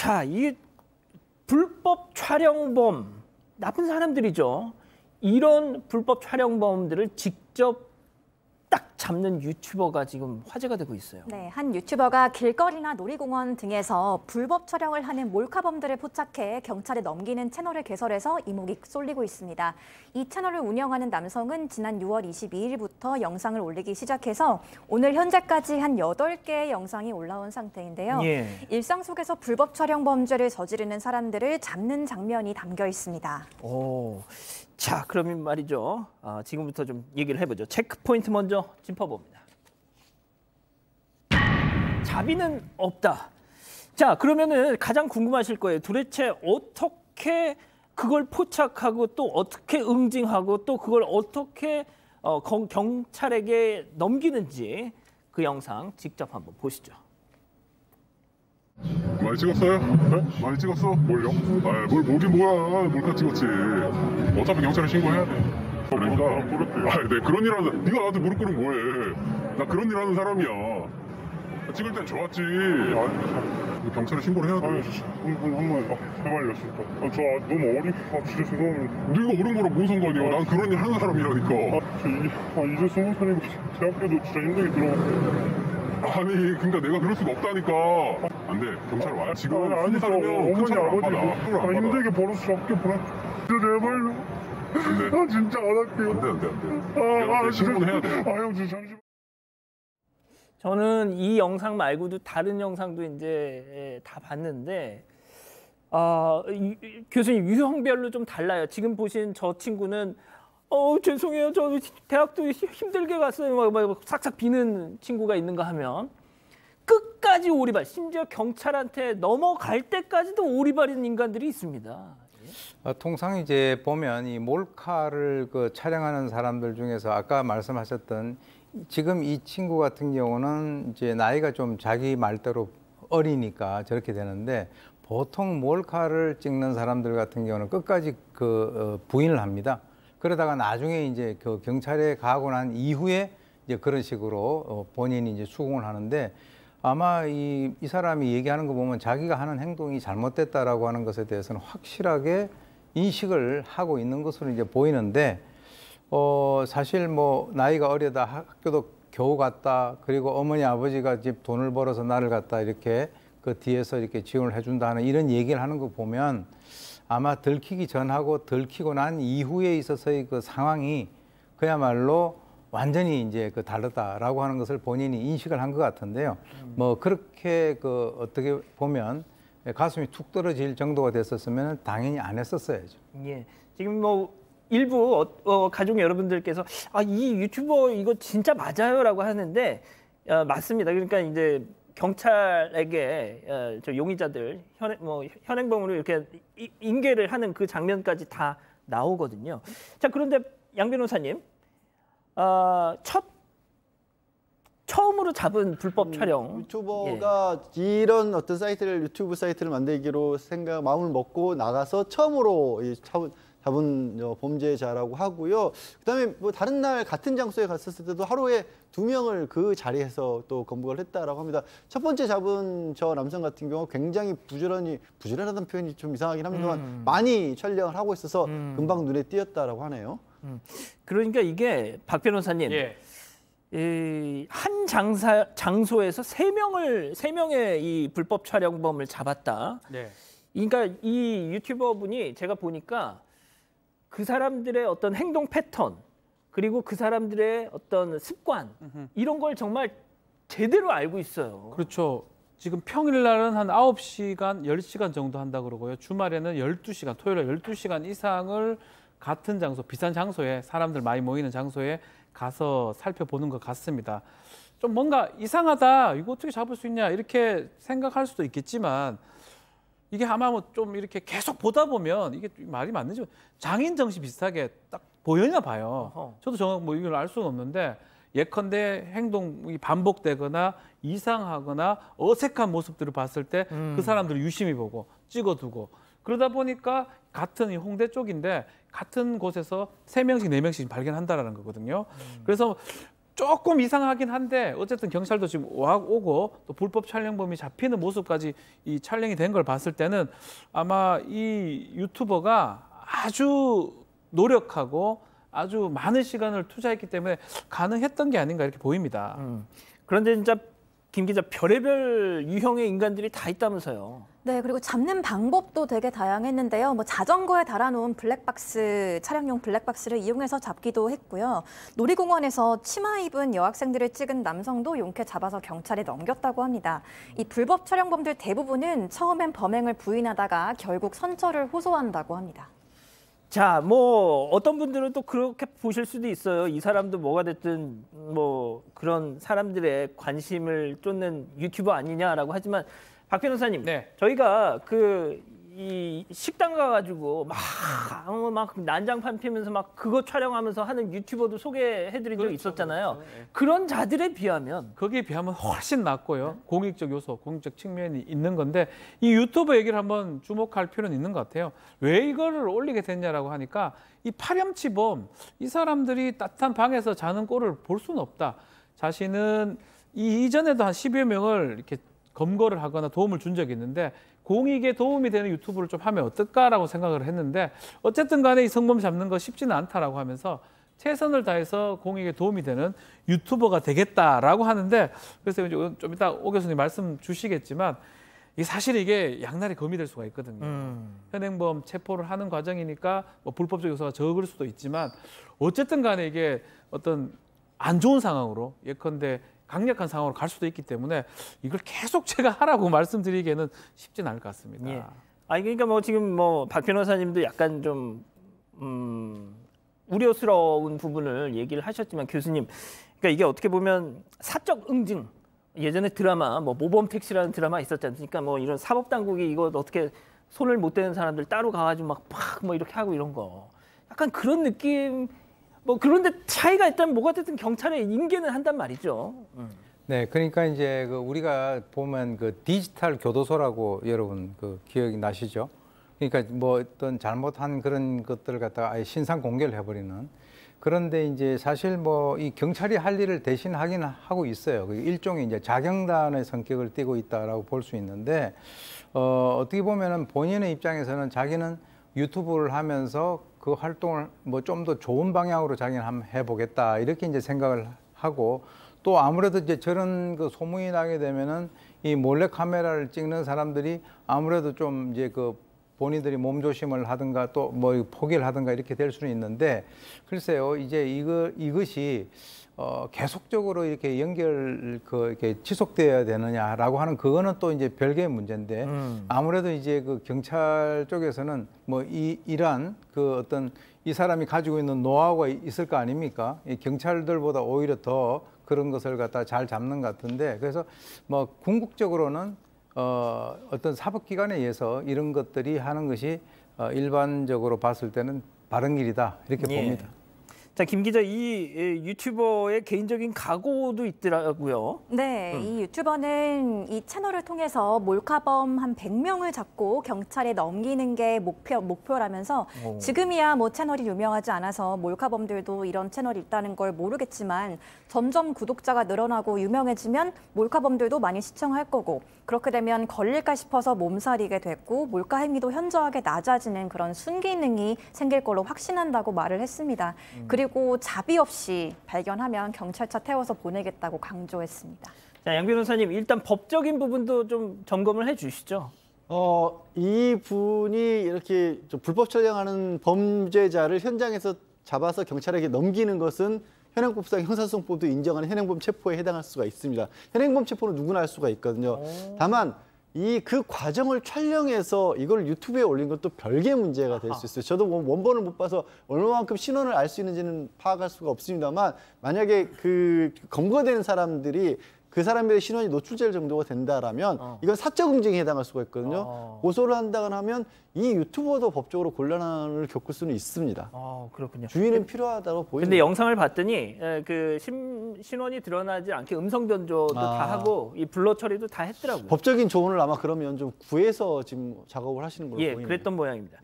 자, 이 불법 촬영범, 나쁜 사람들이죠. 이런 불법 촬영범들을 직접 딱 잡는 유튜버가 지금 화제가 되고 있어요. 네, 한 유튜버가 길거리나 놀이공원 등에서 불법 촬영을 하는 몰카범들을 포착해 경찰에 넘기는 채널을 개설해서 이목이 쏠리고 있습니다. 이 채널을 운영하는 남성은 지난 6월 22일부터 영상을 올리기 시작해서 오늘 현재까지 한 8개의 영상이 올라온 상태인데요. 예. 일상 속에서 불법 촬영 범죄를 저지르는 사람들을 잡는 장면이 담겨 있습니다. 오, 자, 그러면 말이죠. 지금부터 좀 얘기를 해보죠. 체크포인트 먼저 짚어봅니다. 자비는 없다. 자, 그러면은 가장 궁금하실 거예요. 도대체 어떻게 그걸 포착하고 또 어떻게 응징하고 또 그걸 어떻게 경찰에게 넘기는지 그 영상 직접 한번 보시죠. 많이 찍었어요? 네? 많이 찍었어? 뭘요? 뭘 보긴 뭐야. 몰카 찍었지. 어차피 경찰에 신고해야 돼. 그러니까. 네, 그런 일 하는, 네가 나한테 무릎 꿇으면 뭐해. 나 그런 일 하는 사람이야. 찍을 땐 좋았지. 경찰에 신고를 해야 돼. 한번 해봐요, 진짜. 저 너무 어리고 진짜 죄송합니다. 네가 어린 거랑 뭔 상관이야. 난 그런 일 하는 사람이라니까. 이제 20살이고 대학교도 진짜 힘들게 들어갔어요. 아니, 그러니까 내가 그럴 수가 없다니까. 안 돼. 경찰 와. 지금 아니, 20살이면 어머니 아버지 힘들게 벌어. 벌어서 잡게 보내. 진짜 제발요. 진짜 안 할게요. 안 돼. 신고는 해야 돼. 형 진짜 잠시만. 저는 이 영상 말고도 다른 영상도 이제 다 봤는데 교수님 유형별로 좀 달라요. 지금 보신 저 친구는 죄송해요. 저 대학도 힘들게 갔어요. 막 싹싹 비는 친구가 있는가 하면 끝까지 오리발, 심지어 경찰한테 넘어갈 때까지도 오리발인 인간들이 있습니다. 통상 이제 보면 이 몰카를 촬영하는 사람들 중에서 아까 말씀하셨던 지금 이 친구 같은 경우는 이제 나이가 좀 자기 말대로 어리니까 저렇게 되는데 보통 몰카를 찍는 사람들 같은 경우는 끝까지 부인을 합니다. 그러다가 나중에 이제 경찰에 가고 난 이후에 이제 그런 식으로 본인이 이제 수긍을 하는데 아마 이 사람이 얘기하는 거 보면 자기가 하는 행동이 잘못됐다라고 하는 것에 대해서는 확실하게 인식을 하고 있는 것으로 이제 보이는데 사실 뭐 나이가 어리다 학교도 겨우 갔다 그리고 어머니 아버지가 집 돈을 벌어서 나를 갖다 이렇게 그 뒤에서 이렇게 지원을 해준다는 이런 얘기를 하는 거 보면 아마 들키기 전하고 들키고 난 이후에 있어서의 그 상황이 그야말로 완전히 이제 다르다라고 하는 것을 본인이 인식을 한 것 같은데요. 뭐 그렇게 어떻게 보면 가슴이 툭 떨어질 정도가 됐었으면 당연히 안 했었어야죠. 예. 지금 뭐 일부 가족 여러분들께서 이 유튜버 이거 진짜 맞아요라고 하는데 맞습니다. 그러니까 이제 경찰에게 저 용의자들 현행범으로 이렇게 인계를 하는 그 장면까지 다 나오거든요. 자, 그런데 양 변호사님, 처음으로 잡은 불법 촬영 유튜버가 이런 어떤 사이트를 유튜브 사이트를 만들기로 마음을 먹고 나가서 처음으로 잡은 범죄자라고 하고요. 그다음에 뭐 다른 날 같은 장소에 갔었을 때도 하루에 2명을 그 자리에서 또 검거를 했다라고 합니다. 첫 번째 잡은 저 남성 같은 경우 굉장히 부지런하다는 표현이 좀 이상하긴 합니다만 많이 촬영을 하고 있어서 금방 눈에 띄었다라고 하네요. 그러니까 이게 박 변호사님, 한 장소에서 세 명의 이 불법 촬영범을 잡았다. 네. 그러니까 이 유튜버 분이 제가 보니까 그 사람들의 어떤 행동 패턴 그리고 그 사람들의 어떤 습관 이런 걸 정말 제대로 알고 있어요. 그렇죠. 지금 평일날은 한 9시간, 10시간 정도 한다 그러고요. 주말에는 12시간, 토요일에 12시간 이상을 같은 장소, 비싼 장소에 사람들 많이 모이는 장소에 가서 살펴보는 것 같습니다. 좀 뭔가 이상하다, 이거 어떻게 잡을 수 있냐 이렇게 생각할 수도 있겠지만 이게 아마 뭐 좀 이렇게 계속 보다 보면 이게 말이 맞는지 장인 정시 비슷하게 딱 보여나 봐요. 저도 뭐 이걸 알 수는 없는데 예컨대 행동이 반복되거나 이상하거나 어색한 모습들을 봤을 때 그 사람들을 유심히 보고 찍어두고 그러다 보니까 같은 이 홍대 쪽인데 같은 곳에서 3명씩 4명씩 발견한다라는 거거든요. 그래서 조금 이상하긴 한데 어쨌든 경찰도 지금 오고 또 불법 촬영범이 잡히는 모습까지 이 촬영이 된 걸 봤을 때는 아마 이 유튜버가 아주 노력하고 아주 많은 시간을 투자했기 때문에 가능했던 게 아닌가 이렇게 보입니다. 그런데 진짜 김 기자 별의별 유형의 인간들이 다 있다면서요. 네, 그리고 잡는 방법도 되게 다양했는데요. 뭐 자전거에 달아놓은 블랙박스, 촬영용 블랙박스를 이용해서 잡기도 했고요. 놀이공원에서 치마 입은 여학생들을 찍은 남성도 용케 잡아서 경찰에 넘겼다고 합니다. 이 불법 촬영범들 대부분은 처음엔 범행을 부인하다가 결국 선처를 호소한다고 합니다. 자, 뭐 어떤 분들은 또 그렇게 보실 수도 있어요. 이 사람도 뭐가 됐든 뭐 그런 사람들의 관심을 쫓는 유튜버 아니냐라고 하지만 박 변호사님, 네. 저희가 이 식당 가가지고 막 난장판 피면서 막 그거 촬영하면서 하는 유튜버도 소개해드린 적 있었잖아요. 그런 자들에 비하면 거기에 비하면 훨씬 낫고요. 공익적 요소, 공익적 측면이 있는 건데 이 유튜버 얘기를 한번 주목할 필요는 있는 것 같아요. 왜 이거를 올리게 됐냐라고 하니까 이 파렴치범, 이 사람들이 따뜻한 방에서 자는 꼴을 볼 수는 없다. 자신은 이전에도 한 10여 명을 이렇게 검거를 하거나 도움을 준 적이 있는데 공익에 도움이 되는 유튜브를 좀 하면 어떨까라고 생각을 했는데 어쨌든 간에 이 성범 잡는 거 쉽지는 않다라고 하면서 최선을 다해서 공익에 도움이 되는 유튜버가 되겠다라고 하는데 그래서 이제 좀 이따 오 교수님 말씀 주시겠지만 사실 이게 양날의 검이 될 수가 있거든요. 현행범 체포를 하는 과정이니까 뭐 불법적 요소가 적을 수도 있지만 어쨌든 간에 이게 어떤 안 좋은 상황으로 예컨대 강력한 상황으로 갈 수도 있기 때문에 이걸 계속 제가 하라고 말씀드리기에는 쉽진 않을 것 같습니다. 예. 아니 그러니까 뭐 지금 뭐 박 변호사님도 약간 좀 우려스러운 부분을 얘기를 하셨지만 교수님, 그러니까 이게 어떻게 보면 사적 응징, 예전에 드라마 뭐 모범 택시라는 드라마 있었지 않습니까? 뭐 이런 사법 당국이 이거 어떻게 손을 못 대는 사람들 따로 가가지고 막 뭐 이렇게 하고 이런 거, 약간 그런 느낌. 뭐 그런데 차이가 있다면 뭐가 됐든 경찰에 인계는 한단 말이죠. 네, 그러니까 이제 우리가 보면 디지털 교도소라고 여러분 기억이 나시죠? 그러니까 뭐 어떤 잘못한 그런 것들을 갖다가 아예 신상 공개를 해버리는. 그런데 이제 사실 뭐 이 경찰이 할 일을 대신 하긴 하고 있어요. 일종의 이제 자경단의 성격을 띠고 있다라고 볼 수 있는데 어떻게 보면은 본인의 입장에서는 자기는 유튜브를 하면서 그 활동을 뭐 좀 더 좋은 방향으로 자기는 한번 해보겠다 이렇게 이제 생각을 하고 또 아무래도 이제 저런 소문이 나게 되면은 이 몰래 카메라를 찍는 사람들이 아무래도 좀 이제 본인들이 몸조심을 하든가 또 뭐 포기를 하든가 이렇게 될 수는 있는데 글쎄요 이제 이것이 계속적으로 이렇게 이렇게 지속되어야 되느냐라고 하는 그거는 또 이제 별개의 문제인데 아무래도 이제 경찰 쪽에서는 뭐 이러한 어떤 이 사람이 가지고 있는 노하우가 있을 거 아닙니까? 이 경찰들보다 오히려 더 그런 것을 갖다 잘 잡는 것 같은데 그래서 뭐 궁극적으로는 어떤 사법기관에 의해서 이런 것들이 하는 것이 일반적으로 봤을 때는 바른 길이다 이렇게 봅니다. 자, 김 기자, 이 유튜버의 개인적인 각오도 있더라고요. 네, 이 유튜버는 이 채널을 통해서 몰카범 한 100명을 잡고 경찰에 넘기는 게 목표라면서 지금이야 뭐 채널이 유명하지 않아서 몰카범들도 이런 채널이 있다는 걸 모르겠지만 점점 구독자가 늘어나고 유명해지면 몰카범들도 많이 시청할 거고 그렇게 되면 걸릴까 싶어서 몸살이게 됐고 몰카 행위도 현저하게 낮아지는 그런 순기능이 생길 걸로 확신한다고 말을 했습니다. 그리고 자비 없이 발견하면 경찰차 태워서 보내겠다고 강조했습니다. 자, 양 변호사님, 일단 법적인 부분도 좀 점검을 해주시죠. 이 분이 이렇게 좀 불법 촬영하는 범죄자를 현장에서 잡아서 경찰에게 넘기는 것은 현행법상 형사소송법도 인정하는 현행범 체포에 해당할 수가 있습니다. 현행범 체포는 누구나 할 수가 있거든요. 다만 그 과정을 촬영해서 이걸 유튜브에 올린 건 또 별개의 문제가 될 수 있어요. 저도 원본을 못 봐서 얼마만큼 신원을 알 수 있는지는 파악할 수가 없습니다만 만약에 검거되는 사람들이 그 사람의 신원이 노출될 정도가 된다라면 이건 사적 응징에 해당할 수가 있거든요. 고소를 한다거나 하면 이 유튜버도 법적으로 곤란을 겪을 수는 있습니다. 그렇군요. 주의는 필요하다고 보입니다. 근데 영상을 봤더니 신원이 드러나지 않게 음성 변조도 다 하고 이 블러 처리도 다 했더라고요. 법적인 조언을 아마 그러면 좀 구해서 지금 작업을 하시는 걸로 보입니다. 그랬던 모양입니다.